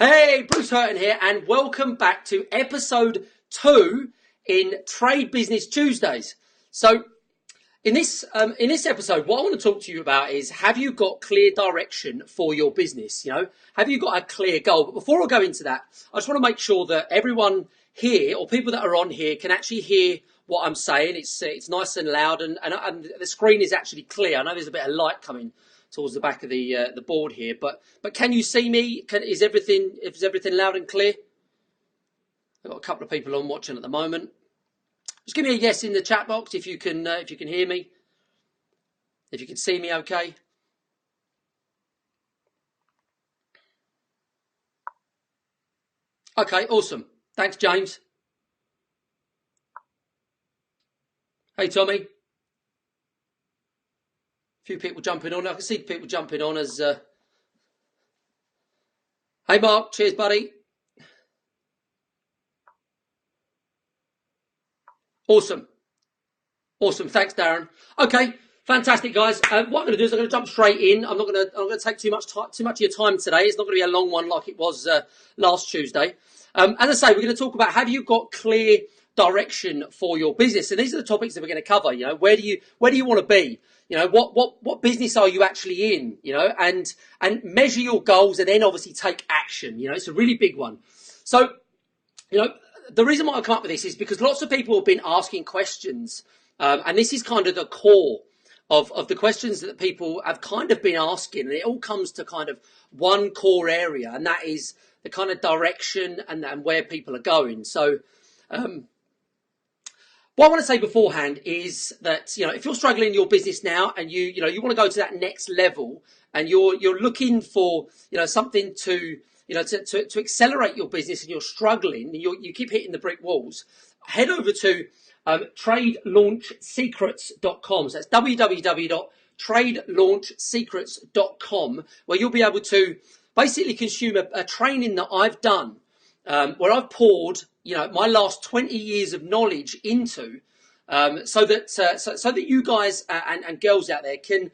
Hey, Bruce Hurton here, and welcome back to episode 2 in Trade Business Tuesdays. So, in this episode, what I want to talk to you about is: have you got clear direction for your business? Have you got a clear goal? But before I go into that, I just want to make sure that everyone here, or people that are on here, can actually hear what I'm saying. It's nice and loud, and the screen is actually clear. I know there's a bit of light coming towards the back of the board here, but can you see me? Is everything loud and clear? I've got a couple of people on watching at the moment. Just give me a yes in the chat box if you can hear me, if you can see me. Okay. Okay, awesome. Thanks, James. Hey, Tommy. A few people jumping on. I can see people jumping on as. Hey, Mark. Cheers, buddy. Awesome. Thanks, Darren. Okay, fantastic, guys. What I'm going to do is I'm going to jump straight in. I'm going to take too much of your time today. It's not going to be a long one like it was last Tuesday. As I say, we're going to talk about: have you got clear direction for your business? And these are the topics that we're going to cover. Where do you want to be? What business are you actually in? And measure your goals, and then obviously take action. It's a really big one. So, the reason why I come up with this is because lots of people have been asking questions, and this is kind of the core of the questions that people have kind of been asking, and it all comes to kind of one core area, and that is the kind of direction and where people are going. So, what I want to say beforehand is that if you're struggling in your business now, and you want to go to that next level, and you're looking for something to accelerate your business, and you're struggling, you keep hitting the brick walls, head over to TradeLaunchSecrets.com. So that's www.TradeLaunchSecrets.com, where you'll be able to basically consume a training that I've done, where I've poured my last 20 years of knowledge into, so that you guys and girls out there can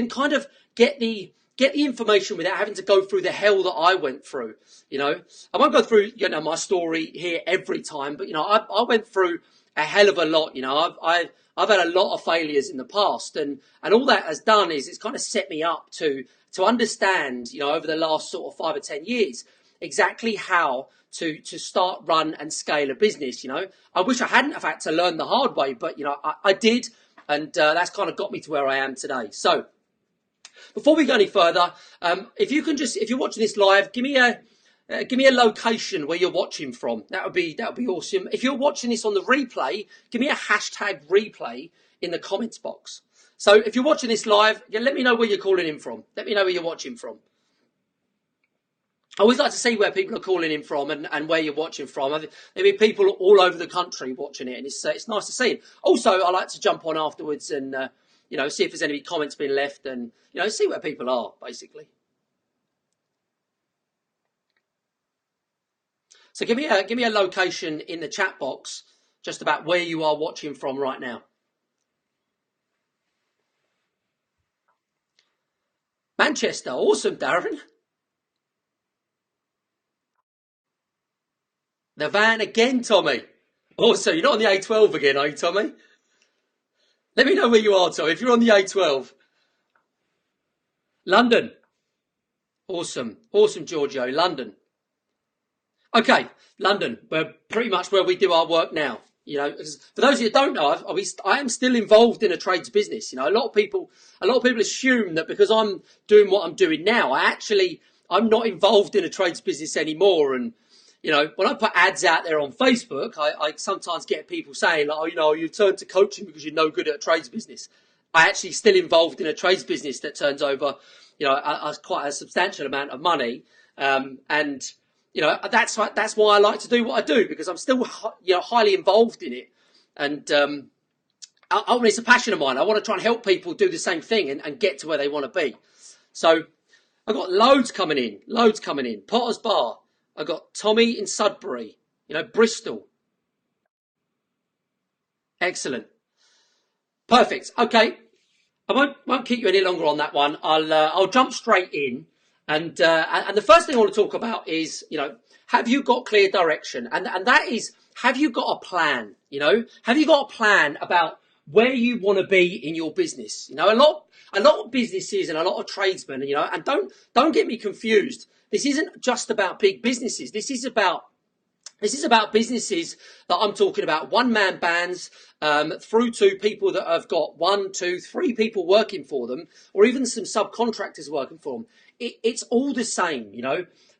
kind of get the information without having to go through the hell that I went through. I won't go through my story here every time, but I went through a hell of a lot. I've had a lot of failures in the past, and all that has done is it's kind of set me up to understand over the last sort of 5 or 10 years exactly how to start, run, and scale a business. I wish I hadn't have had to learn the hard way, but I did, and that's kind of got me to where I am today. So, before we go any further, if you're watching this live, give me a location where you're watching from. That would be awesome. If you're watching this on the replay, give me a hashtag replay in the comments box. So if you're watching this live, let me know where you're calling in from. Let me know where you're watching from. I always like to see where people are calling in from and where you're watching from. There'll be people all over the country watching it, and it's nice to see. Also, I like to jump on afterwards and see if there's any comments being left, and see where people are, basically. So give me a location in the chat box just about where you are watching from right now. Manchester, awesome, Darren. The van again, Tommy. Also, you're not on the A12 again, are you, Tommy? Let me know where you are, Tommy, if you're on the A12. London. Awesome, Giorgio. London. Okay, London. We're pretty much where we do our work now. For those of you who don't know, I am still involved in a trades business. A lot of people assume that because I'm doing what I'm doing now, I'm not involved in a trades business anymore. And when I put ads out there on Facebook, I sometimes get people saying, you turned to coaching because you're no good at a trades business. I actually still involved in a trades business that turns over, quite a substantial amount of money. And that's why I like to do what I do, because I'm still, highly involved in it. And it's a passion of mine. I want to try and help people do the same thing and get to where they want to be. So I've got loads coming in. Potter's Bar. I've got Tommy in Sudbury, Bristol. Excellent. Perfect. Okay. I won't keep you any longer on that one. I'll jump straight in. And the first thing I want to talk about is, have you got clear direction? And that is, have you got a plan? Have you got a plan about where you want to be in your business? A lot of businesses and a lot of tradesmen, and don't get me confused. This isn't just about big businesses. This is about businesses that I'm talking about, one-man bands, through to people that have got 1, 2, 3 people working for them, or even some subcontractors working for them. It's all the same,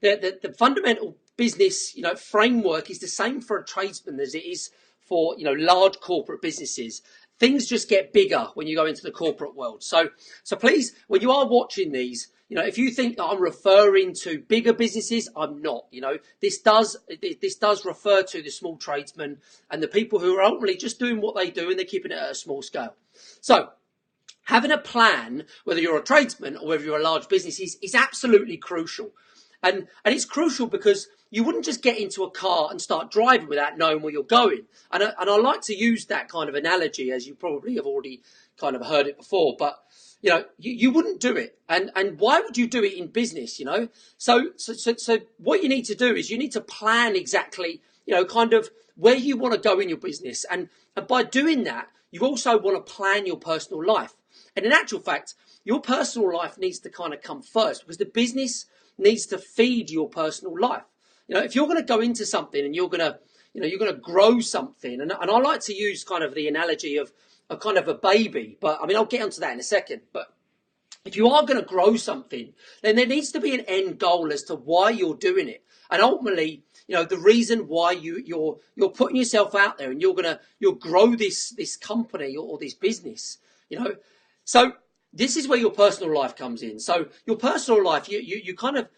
The fundamental business, framework is the same for a tradesman as it is for, large corporate businesses. Things just get bigger when you go into the corporate world. So please, when you are watching these, if you think that I'm referring to bigger businesses, I'm not. This does refer to the small tradesmen and the people who are ultimately just doing what they do and they're keeping it at a small scale. So having a plan, whether you're a tradesman or whether you're a large business, is absolutely crucial. And it's crucial because you wouldn't just get into a car and start driving without knowing where you're going. And I like to use that kind of analogy, as you probably have already kind of heard it before. But you wouldn't do it. And why would you do it in business, So what you need to do is you need to plan exactly, kind of where you want to go in your business. And by doing that, you also want to plan your personal life. And in actual fact, your personal life needs to kind of come first, because the business needs to feed your personal life. If you're going to go into something and you're going to grow something, and I like to use kind of the analogy of a kind of a baby, but I mean, I'll get onto that in a second. But if you are going to grow something, then there needs to be an end goal as to why you're doing it. And ultimately, the reason why you're putting yourself out there and you'll grow this company or this business, So this is where your personal life comes in. So your personal life, you kind of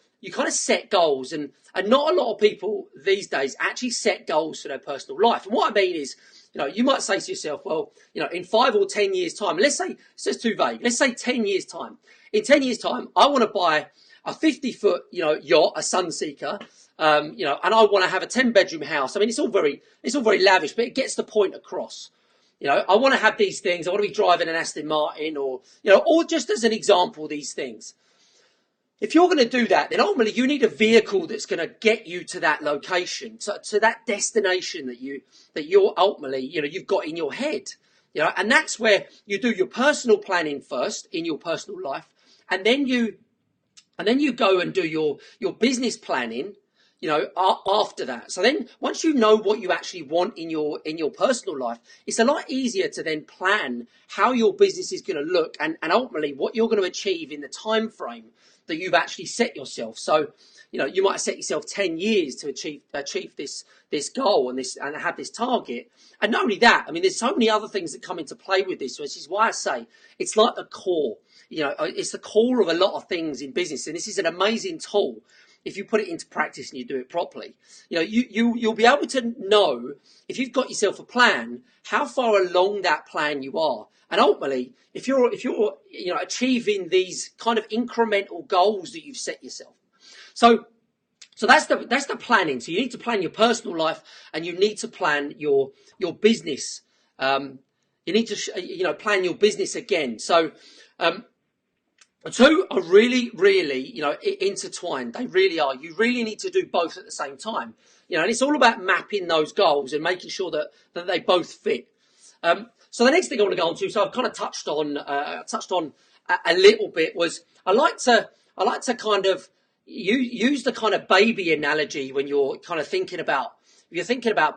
set goals, and not a lot of people these days actually set goals for their personal life. And what I mean is, you might say to yourself, well, in 5 or 10 years' time, let's say, it's just too vague. Let's say 10 years' time. In 10 years' time, I want to buy a 50-foot, yacht, a Sunseeker, and I want to have a 10-bedroom house. I mean, it's all very lavish, but it gets the point across. I want to have these things. I want to be driving an Aston Martin, or just as an example, these things. If you're going to do that, then ultimately you need a vehicle that's going to get you to that location, to that destination that you're ultimately, you've got in your head, and that's where you do your personal planning first in your personal life, and then you go and do your business planning, after that. So then once you know what you actually want in your personal life, it's a lot easier to then plan how your business is going to look and ultimately what you're going to achieve in the time frame that you've actually set yourself. So, you might set yourself 10 years to achieve this goal and have this target. And not only that, I mean, there's so many other things that come into play with this, which is why I say it's like the core. It's the core of a lot of things in business, and this is an amazing tool if you put it into practice and you do it properly. You'll be able to know, if you've got yourself a plan, how far along that plan you are. And ultimately, if you're achieving these kind of incremental goals that you've set yourself. So that's the planning. So you need to plan your personal life, and you need to plan your business. You need to plan your business again. So the two are really, really, intertwined. They really are. You really need to do both at the same time. And it's all about mapping those goals and making sure that they both fit. So the next thing I want to go on to, so I've kind of touched on a little bit, was I like to kind of use the kind of baby analogy when you're kind of thinking about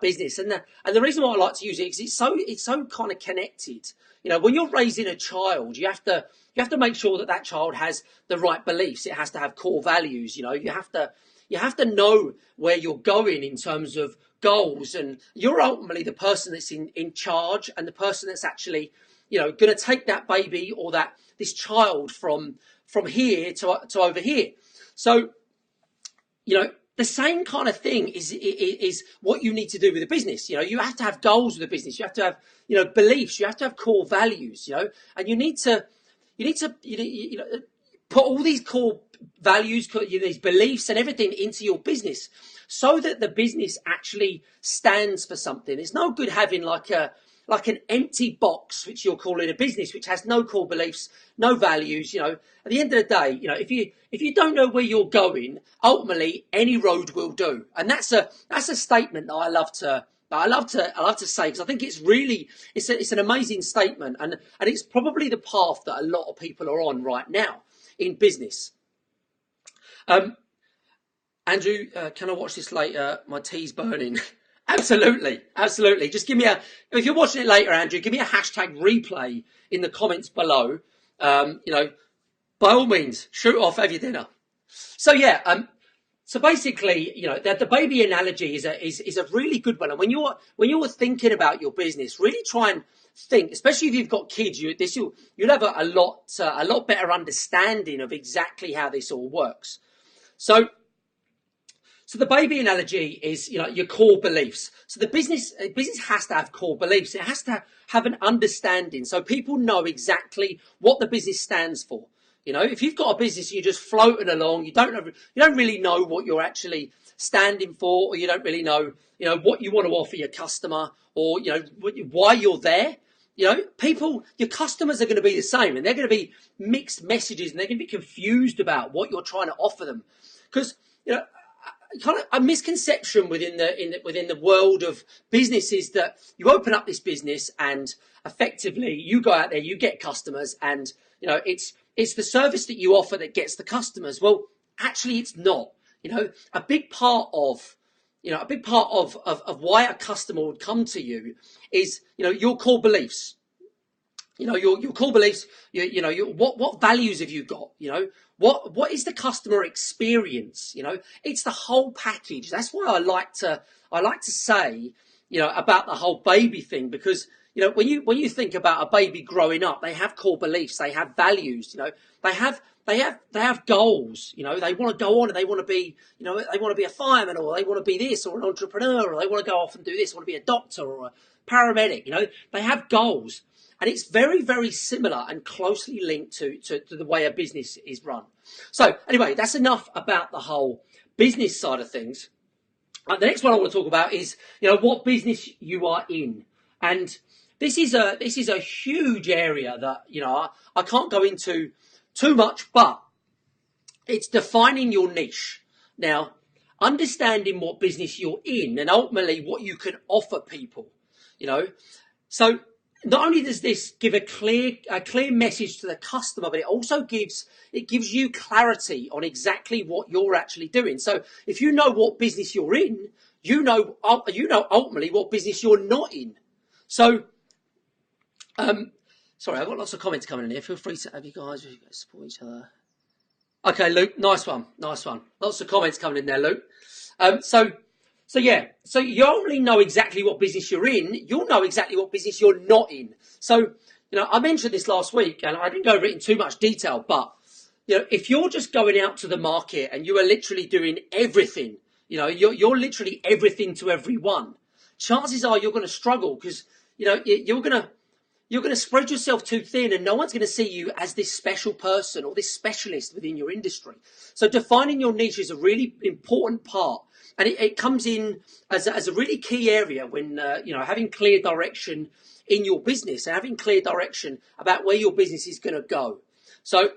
business, and the reason why I like to use it is it's so kind of connected. When you're raising a child, you have to make sure that child has the right beliefs. It has to have core values. You have to know where you're going in terms of goals, and you're ultimately the person that's in charge, and the person that's actually going to take that baby or this child from here to over here. So the same kind of thing is what you need to do with a business. You have to have goals with a business. You have to have beliefs. You have to have core values. And you need to put all these core values, these beliefs and everything into your business, so that the business actually stands for something. It's no good having like a like an empty box, which you're calling a business, which has no core beliefs, no values. At the end of the day, if you don't know where you're going, ultimately any road will do. And that's a statement that I love to say, because I think it's an amazing statement, and it's probably the path that a lot of people are on right now in business. Andrew, can I watch this later? My tea's burning. Absolutely. Just if you're watching it later, Andrew, give me a hashtag replay in the comments below. By all means, shoot off, have your dinner. So yeah, so basically, the baby analogy is a really good one. And when you're thinking about your business, really try and think, especially if you've got kids, you'll have a lot better understanding of exactly how this all works. So the baby analogy is, your core beliefs. So the business has to have core beliefs. It has to have an understanding, so people know exactly what the business stands for. If you've got a business and you're just floating along, you don't really know what you're actually standing for, or you don't really know, what you want to offer your customer, or why you're there. Your customers are going to be the same, and they're going to be mixed messages, and they're going to be confused about what you're trying to offer them, because kind of a misconception within the world of business is that you open up this business and effectively you go out there, you get customers, and it's the service that you offer that gets the customers. Well, actually, it's not. A big part of why a customer would come to you is your core beliefs. Your core beliefs. What values have you got? What is the customer experience? It's the whole package. That's why I like to say, about the whole baby thing, because when you think about a baby growing up, they have core beliefs, they have values, they have goals, they want to go on and they want to be, they want to be a fireman, or they want to be this, or an entrepreneur, or they want to go off and do this, want to be a doctor or a paramedic. They have goals. And it's very, very similar and closely linked to the way a business is run. So anyway, that's enough about the whole business side of things. The next one I want to talk about is, what business you are in. And this is a huge area that, I can't go into too much, but it's defining your niche. Now, understanding what business you're in and ultimately what you can offer people, So not only does this give a clear message to the customer, but it also gives you clarity on exactly what you're actually doing. So if you know what business you're in, you know ultimately what business you're not in. So, sorry, I've got lots of comments coming in here. Feel free to have you guys support each other. Okay, Luke, nice one. Lots of comments coming in there, Luke. So you only know exactly what business you're in, you'll know exactly what business you're not in. So, I mentioned this last week, and I didn't go over it in too much detail, but, if you're just going out to the market and you are literally doing everything, you're literally everything to everyone, chances are you're going to struggle, because, you're going to spread yourself too thin, and no one's going to see you as this special person or this specialist within your industry. So defining your niche is a really important part. And it comes in as a really key area when, having clear direction in your business and having clear direction about where your business is going to go. So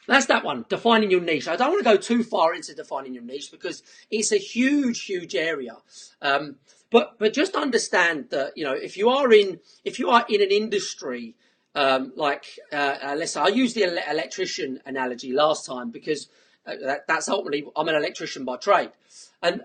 that's that one, defining your niche. I don't want to go too far into defining your niche because it's a huge, huge area. But just understand that, if you are in an industry, let's say I used the electrician analogy last time because that's ultimately, I'm an electrician by trade. And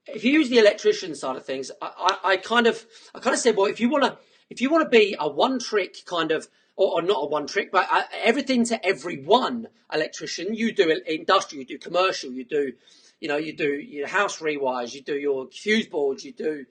if you use the electrician side of things, I kind of said, well, if you want to be a one trick kind of, or not a one trick, but everything to everyone electrician, you do industrial, you do commercial, you do your house rewires, you do your fuse boards, you do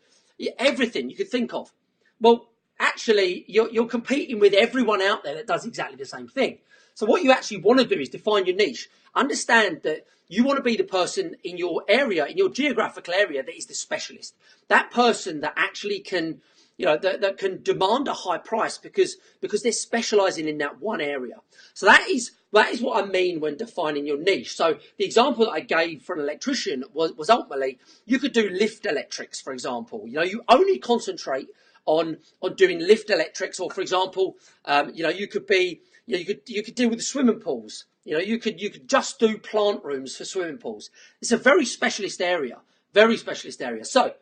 everything you could think of. Well, actually, you're competing with everyone out there that does exactly the same thing. So what you actually want to do is define your niche. Understand that you want to be the person in your area, in your geographical area, that is the specialist. That person that actually can, that can demand a high price because they're specializing in that one area. So that is what I mean when defining your niche. So the example that I gave for an electrician was ultimately, you could do lift electrics, for example. You only concentrate on doing lift electrics, or for example, you could be, you could deal with the swimming pools. You could just do plant rooms for swimming pools. It's a very specialist area, very specialist area. So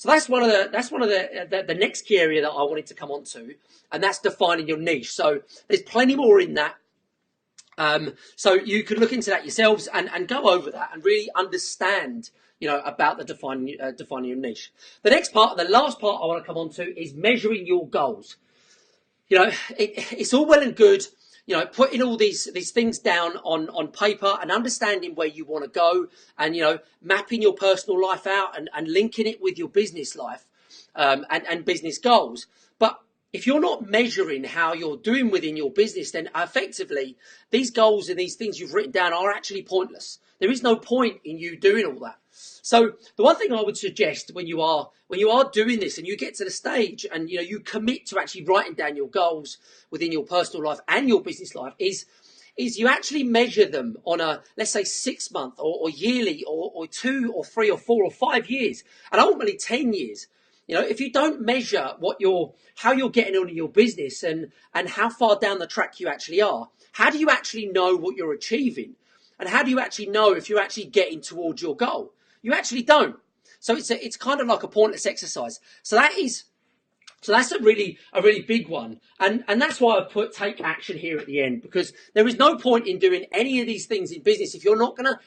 that's one of the next key area that I wanted to come on to, and that's defining your niche. So there's plenty more in that. So you could look into that yourselves and go over that and really understand, about the defining your niche. The next part, the last part I want to come on to is measuring your goals. It's all well and good, putting all these things down on paper and understanding where you want to go, and, mapping your personal life out and linking it with your business life, and business goals. But if you're not measuring how you're doing within your business, then effectively these goals and these things you've written down are actually pointless. There is no point in you doing all that. So the one thing I would suggest when you are doing this and you get to the stage and you commit to actually writing down your goals within your personal life and your business life is you actually measure them on a, let's say, 6 month or yearly or 2 or 3 or 4 or 5 years, and ultimately 10 years. If you don't measure how you're getting on in your business and how far down the track you actually are, how do you actually know what you're achieving? And how do you actually know if you're actually getting towards your goal? You actually don't. So it's kind of like a pointless exercise. So that's a really big one. And that's why I put take action here at the end, because there is no point in doing any of these things in business if you're not gonna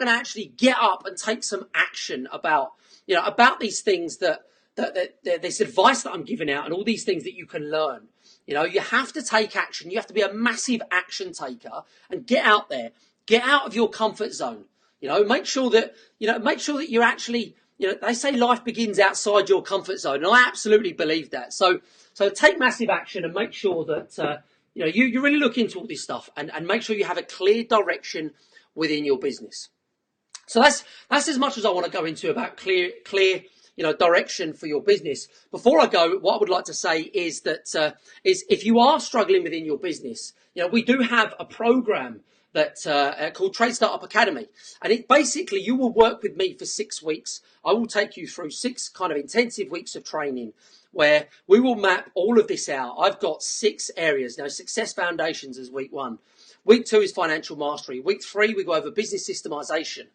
actually get up and take some action about these things that this advice that I'm giving out and all these things that you can learn. You have to take action. You have to be a massive action taker and get out there, get out of your comfort zone. Make sure that you're actually, they say life begins outside your comfort zone. And I absolutely believe that. So take massive action and make sure that, you really look into all this stuff and make sure you have a clear direction within your business. So that's as much as I want to go into about clear, direction for your business. Before I go, what I would like to say is that is if you are struggling within your business, we do have a program that called Trade Startup Academy, and it basically, you will work with me for 6 weeks. I will take you through 6 kind of intensive weeks of training where we will map all of this out. I've got 6 areas now. Success foundations is week 1. Week 2 is financial mastery. Week 3 we go over business systemization.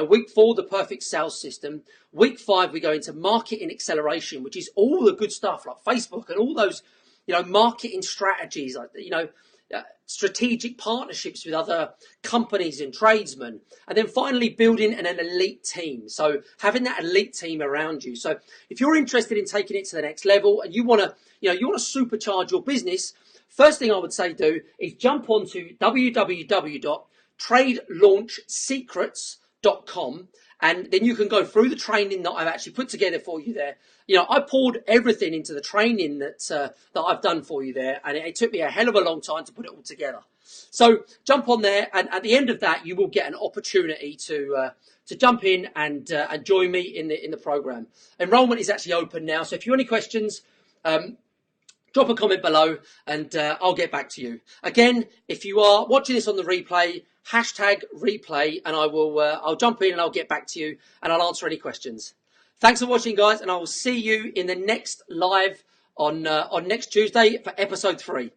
Week 4, the perfect sales system. Week 5, we go into marketing acceleration, which is all the good stuff like Facebook and all those, marketing strategies, like, strategic partnerships with other companies and tradesmen. And then finally, building an elite team. So having that elite team around you. So if you're interested in taking it to the next level and you want to supercharge your business, first thing I would say do is jump onto www.tradelaunchsecrets.com, and then you can go through the training that I've actually put together for you there. I poured everything into the training that I've done for you there, and it took me a hell of a long time to put it all together. So jump on there, and at the end of that, you will get an opportunity to jump in and join me in the program. Enrollment is actually open now, so if you have any questions, drop a comment below, and I'll get back to you. Again, if you are watching this on the replay, #replay, and I'll jump in and I'll get back to you and I'll answer any questions. Thanks for watching, guys, and I will see you in the next live on next Tuesday for episode 3.